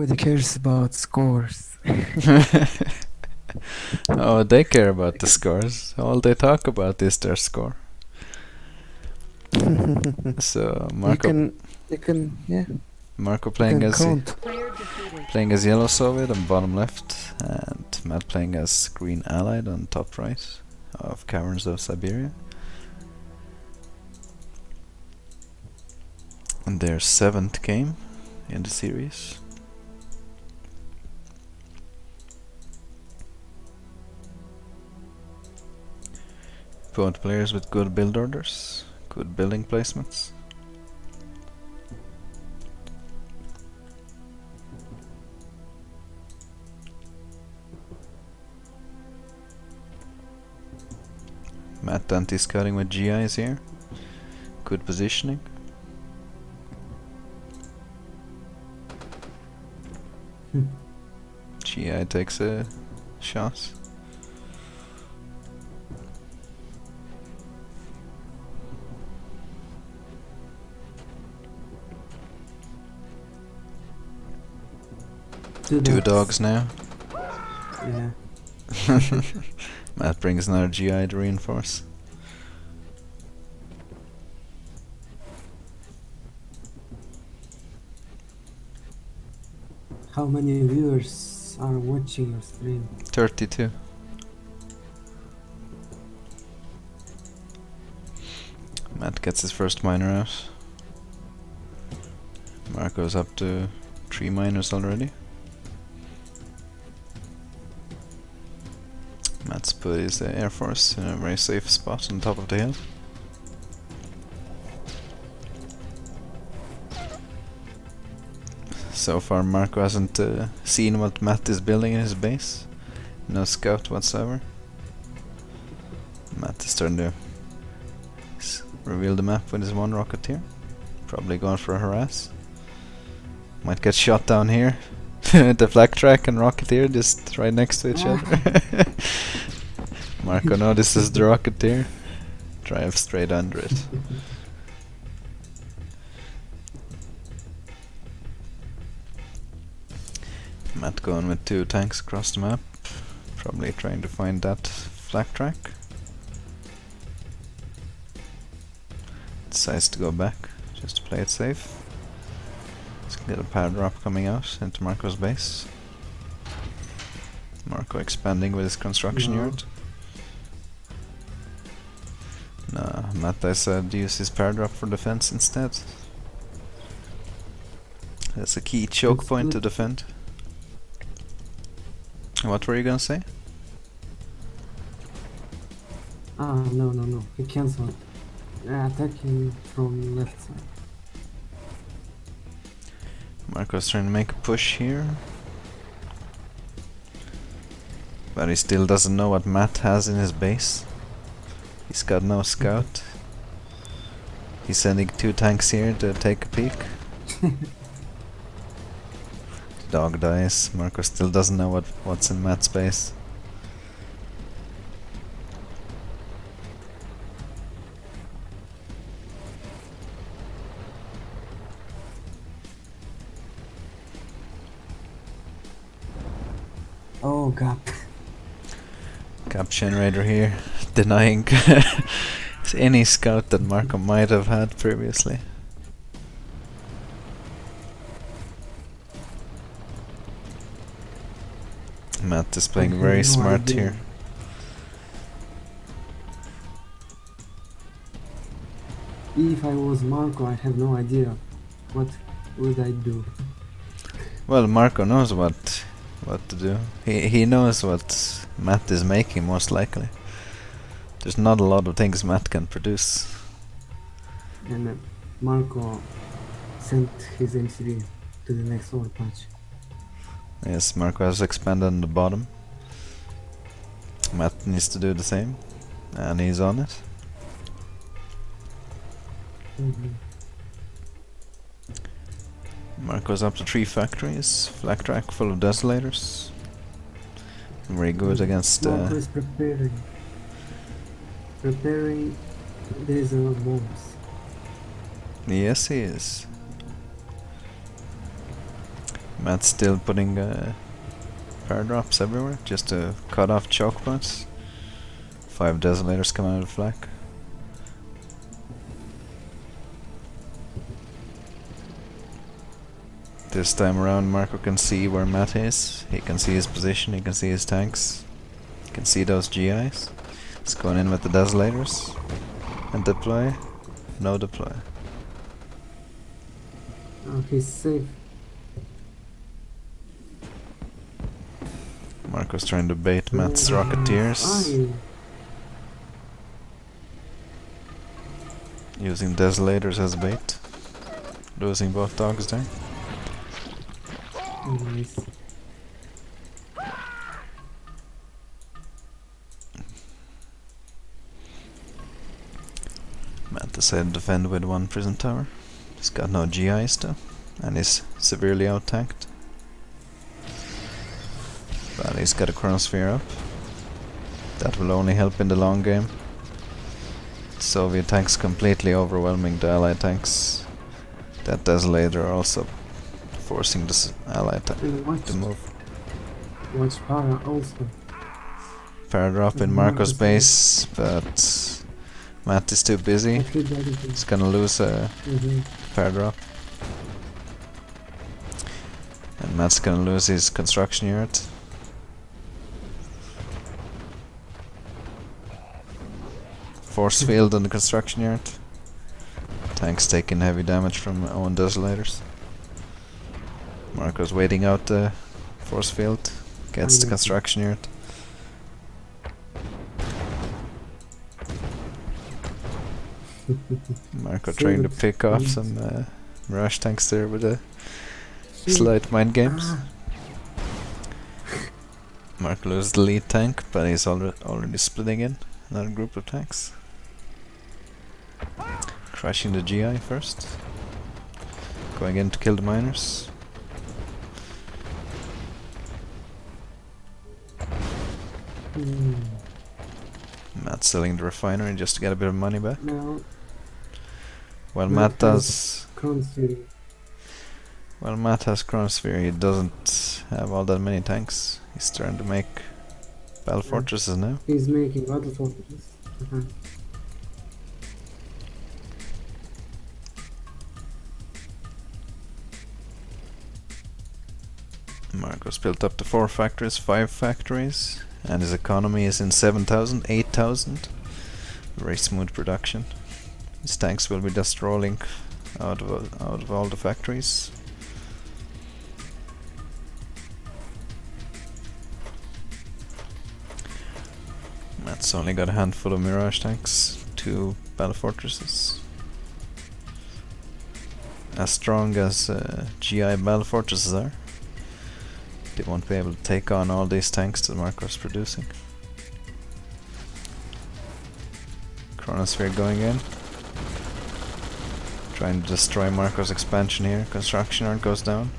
Nobody cares about scores. Oh, they care about the scores. All they talk about is their score. So Yeah, Marko you playing can as count. playing as yellow Soviet on bottom left, and Matt playing as green Allied on top right of Caverns of Siberia. And their 7th game in the series. Both players with good build orders, good building placements. Matt anti-scouting with GIs here. Good positioning. GI takes a shot. Two dogs now. Yeah. Matt brings another GI to reinforce. How many viewers are watching your stream? 32. Matt gets his first miner out. Marko's up to 3 miners already. Matt's put his Air Force in a very safe spot on top of the hill. So far Marko hasn't seen what Matt is building in his base. No scout whatsoever. Matt is starting to reveal the map with his one rocketeer. Probably going for a harass. Might get shot down here. The flak track and rocketeer just right next to each other. Marko notices the rocketeer. Drive straight under it. Matt going with 2 tanks across the map. Probably trying to find that flak track. Decides to go back, just to play it safe. Let's get a power drop coming out into Marko's base. Marko expanding with his construction yard. No, Matt I said use his power drop for defense instead. That's a key choke That's point good. to defend. What were you gonna say? No. He cancelled. Attacking from left side. Marko's trying to make a push here. But he still doesn't know what Matt has in his base. He's got no scout. He's sending 2 tanks here to take a peek. The dog dies. Marko still doesn't know what's in Matt's base. Oh god. Cap generator here, denying any scout that Marko might have had previously. Matt is playing I very have no smart idea. here. If I was Marko, I have no idea what would I do. Well, Marko knows what to do. He knows what Matt is making, most likely. There's not a lot of things Matt can produce. And Marko sent his MCV to the next overpatch. Yes, Marko has expanded on the bottom. Matt needs to do the same, and he's on it. Marko's up to 3 factories, flak track full of desolators. Very good against Marko is preparing desert bombs. Yes, he is. Matt's still putting fire drops everywhere just to cut off choke points. 5 desolators come out of flak. This time around Marko can see where Matt is. He can see his position, he can see his tanks. He can see those GIs. He's going in with the desolators. And deploy. No deploy. Oh, he's safe. Marko's trying to bait Matt's Rocketeers. Aye. Using desolators as bait. Losing both dogs there. Nice. Matt decided to defend with 1 prison tower. He's got no GIs though, and he's severely out-tanked. But he's got a chronosphere up. That will only help in the long game. Soviet tanks completely overwhelming the Allied tanks. That desolator also forcing the Allied tank to move. Watch para also. Fire drop in Marko's base, but Matt is too busy. He's gonna lose a fire drop. And Matt's gonna lose his construction unit. Force field on the construction unit. Tanks taking heavy damage from own desolators. Marko's waiting out the force field. Gets the construction unit. Marko trying to pick off some Mirage tanks there with a slight mind games. Marko loses the lead tank, but he's already splitting in another group of tanks. Crashing the GI first. Going in to kill the miners. Matt selling the refinery just to get a bit of money back. No. While Matt has Chronosphere, he doesn't have all that many tanks. He's trying to make battle fortresses now. He's making battle fortresses. Marko's built up to 4 factories, 5 factories, and his economy is in 7,000, 8,000. Very smooth production. His tanks will be just rolling out of all the factories. Matt's only got a handful of Mirage tanks, 2 battle fortresses. As strong as GI battle fortresses are, they won't be able to take on all these tanks that Marko's producing. Chronosphere going in. Trying to destroy Marko's expansion here. Construction art goes down.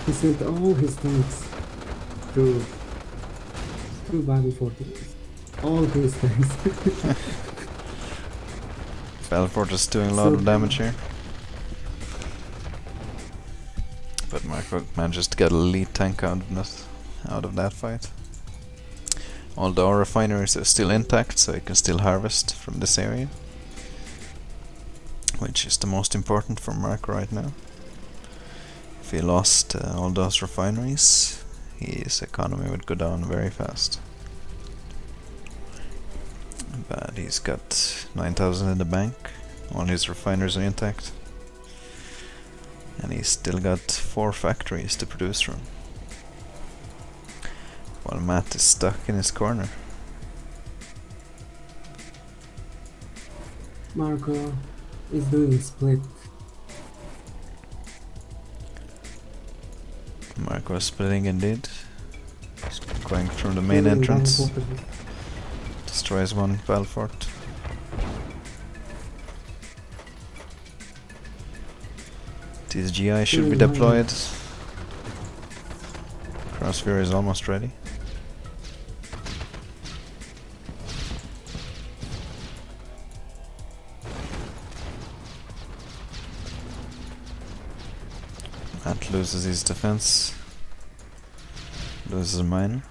He sent all his tanks to battle fortresses. All his tanks. Battle Fortress doing a lot of damage here. But Marko manages to get a lead tank out of that fight. All the ore refineries are still intact, so he can still harvest from this area. Which is the most important for Marko right now. If he lost all those refineries, his economy would go down very fast. But he's got 9,000 in the bank. All his refineries are intact. And he's still got 4 factories to produce from. While Matt is stuck in his corner. Marko is doing split. Marko is splitting indeed. He's going through the main entrance. Destroys 1 battle fort. These GI should be deployed. Crossfire is almost ready. Matt loses his defense. Loses a miner.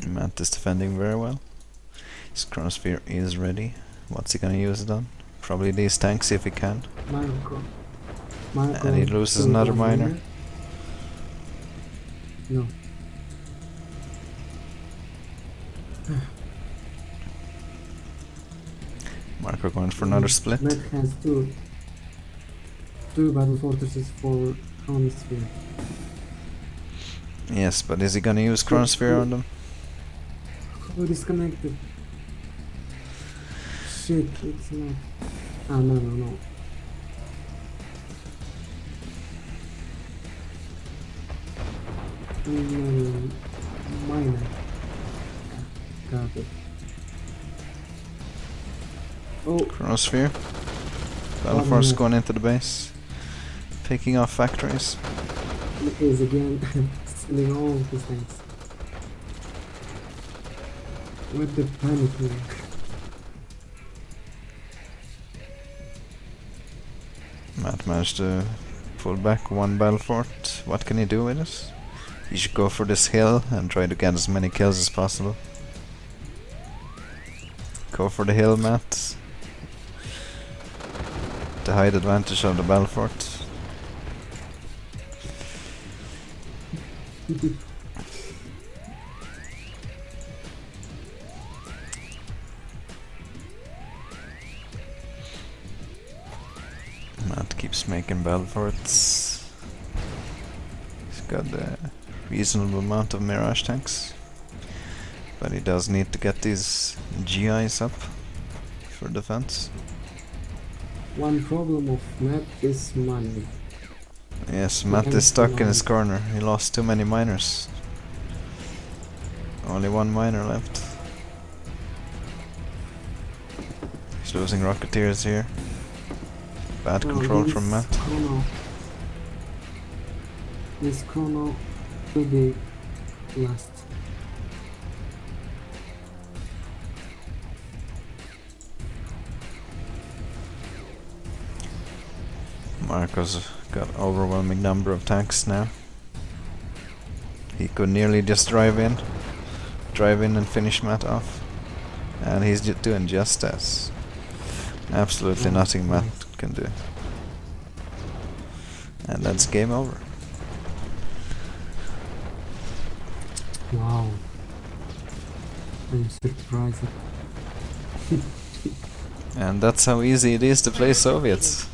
Matt is defending very well. His chronosphere is ready. What's he gonna use it on? Probably these tanks if he can. Marko. Marko. And he loses to another one miner. No. Marko going for another split. Matt has two battle fortresses for chronosphere. Yes, but is he gonna use chronosphere on them? Oh, disconnected. Shit, it's not. Ah, no. Minor. Got it. Oh, Chronosphere. Battle force going into the base. Picking off factories. he is again stealing all his things. What the panic man. Matt managed to pull back one battle fort. What can he do with it? He should go for this hill and try to get as many kills as possible. Go for the hill, Matt. The height advantage of the battle fort. Matt keeps making battle forts. He's got a reasonable amount of Mirage tanks. But he does need to get these GIs up for defense. One problem of Matt is money. Yes, Matt is stuck in his corner. He lost too many miners. Only one miner left. He's losing Rocketeers here. Bad control from Matt. This chrono will be last. Marko's got overwhelming number of tanks now. He could nearly just drive in and finish Matt off. And he's doing just as. Absolutely nothing Matt can do. And that's game over. Wow. I'm surprised. And that's how easy it is to play Soviets.